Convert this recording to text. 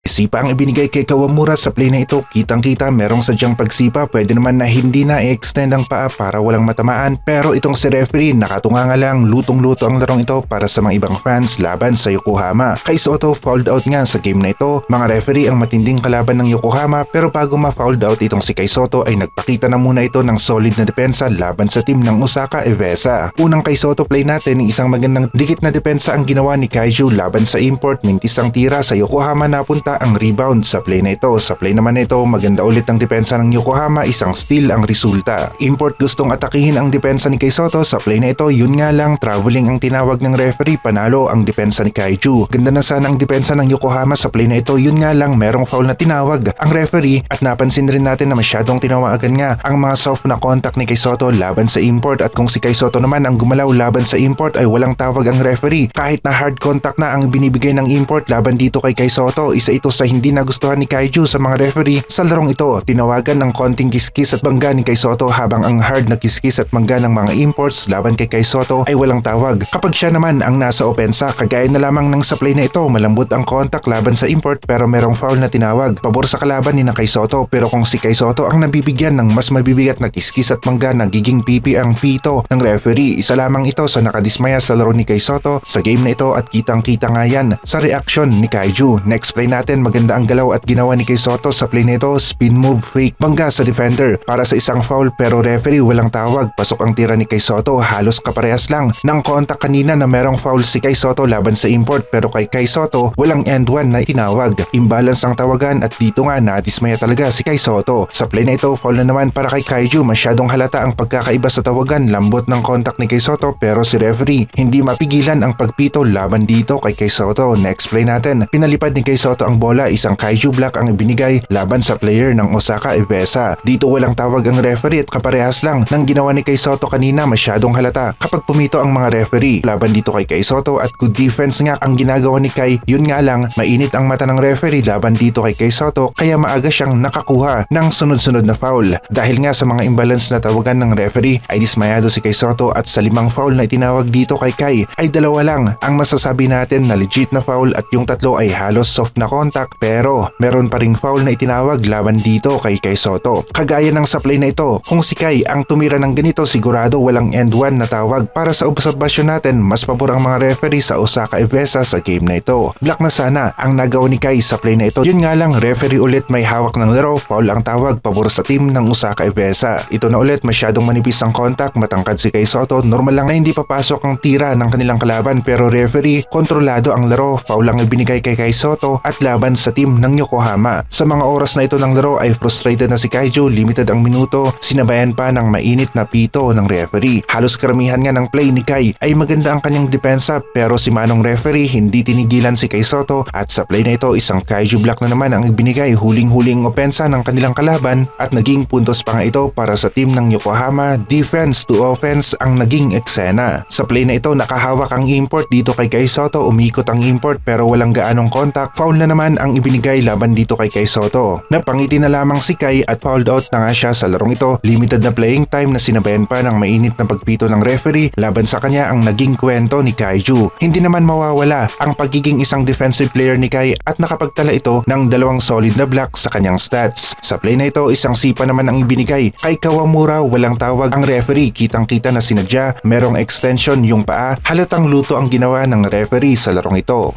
Sipa ang ibinigay kay Kawamura sa play na ito, kitang-kita merong sadyang pagsipa, pwede naman na hindi na i-extend ang paa para walang matamaan, pero itong si referee nakatunga nga lang, lutong-luto ang larong ito para sa mga ibang fans laban sa Yokohama. Kay Soto fouled out nga sa game na ito, mga referee ang matinding kalaban ng Yokohama, pero bago ma-fouled out itong si Kay Soto ay nagpakita na muna ito ng solid na depensa laban sa team ng Osaka Evesa. Unang Kay Soto play natin, isang magandang dikit na depensa ang ginawa ni Kaiju laban sa import, mintis ang tira sa Yokohama, napunta ang rebound sa play na ito. Sa play naman na ito, maganda ulit ang depensa ng Yokohama, isang steal ang resulta. Import gustong atakihin ang depensa ni Kay Soto sa play na ito, yun nga lang traveling ang tinawag ng referee, panalo ang depensa ni Kaiju. Ganda na sana ang depensa ng Yokohama sa play na ito, yun nga lang merong foul na tinawag ang referee at napansin rin natin na masyadong tinawagan nga ang mga soft na contact ni Kay Soto laban sa import, at kung si Kay Soto naman ang gumalaw laban sa import ay walang tawag ang referee kahit na hard contact na ang binibigay ng import laban dito kay Kay Soto. Isa ito sa hindi nagustuhan ni Kaiju sa mga referee sa larong ito. Tinawagan ng konting kiskis at bangga ni Kay Soto, habang ang hard na kiskis at bangga ng mga imports laban kay Kay Soto ay walang tawag. Kapag siya naman ang nasa opensa, kagaya na lamang ng sa play na ito, malambot ang contact laban sa import pero merong foul na tinawag pabor sa kalaban ni na Kay Soto. Pero kung si Kay Soto ang nabibigyan ng mas mabibigat na kiskis at bangga, nagiging pipi ang pito ng referee. Isa lamang ito sa nakadismaya sa laro ni Kay Soto sa game na ito, at kitang-kita nga yan sa reaction ni Kaiju. Next play natin, maganda ang galaw at ginawa ni Kay Soto sa play nito, spin move fake bangga sa defender para sa isang foul, pero referee walang tawag. Pasok ang tira ni Kay Soto, halos kaparehas lang ng contact kanina na merong foul si Kay Soto laban sa import, pero kay Kay Soto walang end one na tinawag. Imbalance ang tawagan at dito nga nadismaya talaga si Kay Soto. Sa play na ito, foul na naman para kay Kaiju. Masyadong halata ang pagkakaiba sa tawagan, lambot ng contact ni Kay Soto pero si referee hindi mapigilan ang pagpito laban dito kay Kay Soto. Next play natin, pinalipad ni Kay Soto ang bola, isang Kaiju block ang ibinigay laban sa player ng Osaka Evesa. Dito walang tawag ang referee at kaparehas lang ng ginawa ni Kay Soto kanina, masyadong halata kapag pumito ang mga referee laban dito kay Kay Soto, at good defense nga ang ginagawa ni Kay. Yun nga lang, mainit ang mata ng referee laban dito kay Kay Soto, kaya maaga siyang nakakuha ng sunod-sunod na foul. Dahil nga sa mga imbalance na tawagan ng referee ay dismayado si Kay Soto, at sa 5 foul na itinawag dito kay Kay ay 2 lang ang masasabi natin na legit na foul, at yung 3 ay halos soft na contact, pero meron pa ring foul na itinawag laban dito kay Kay Soto. Kagaya ng sa play na ito, kung si Kay ang tumira ng ganito, sigurado walang end one na tawag. Para sa obserbasyon natin, mas pabor ang mga referee sa Osaka Evesa sa game na ito. Block na sana ang nagawa ni Kay sa play na ito, yun nga lang referee ulit may hawak ng laro, foul ang tawag pabor sa team ng Osaka Evesa. Ito na ulit, masyadong manipis ang contact, matangkad si Kay Soto, normal lang na hindi papasok ang tira ng kanilang kalaban, pero referee kontrolado ang laro, foul lang ibinigay kay Kay Soto at laban sa team ng Yokohama. Sa mga oras na ito ng laro ay frustrated na si Kaiju, limited ang minuto, sinabayan pa ng mainit na pito ng referee. Halos karamihan nga ng play ni Kay ay maganda ang kanyang depensa, pero si manong referee hindi tinigilan si Kay Soto, at sa play na ito isang Kaiju block na naman ang ibinigay, huling-huling opensa ng kanilang kalaban, at naging puntos pa nga ito para sa team ng Yokohama. Defense to offense ang naging eksena. Sa play na ito nakahawak ang import dito kay Kay Soto, umikot ang import pero walang gaanong contact, foul na naman ang ibinigay laban dito kay Kay Soto. Napangiti na lamang si Kay at fouled out na nga siya sa larong ito. Limited na playing time na sinabayan pa ng mainit na pagpito ng referee laban sa kanya ang naging kwento ni Kaiju. Hindi naman mawawala ang pagiging isang defensive player ni Kay, at nakapagtala ito ng 2 solid na block sa kanyang stats. Sa play na ito, isang sipa naman ang ibinigay kay Kawamura, walang tawag ang referee, kitang-kita na sinadya, merong extension yung paa, halatang luto ang ginawa ng referee sa larong ito.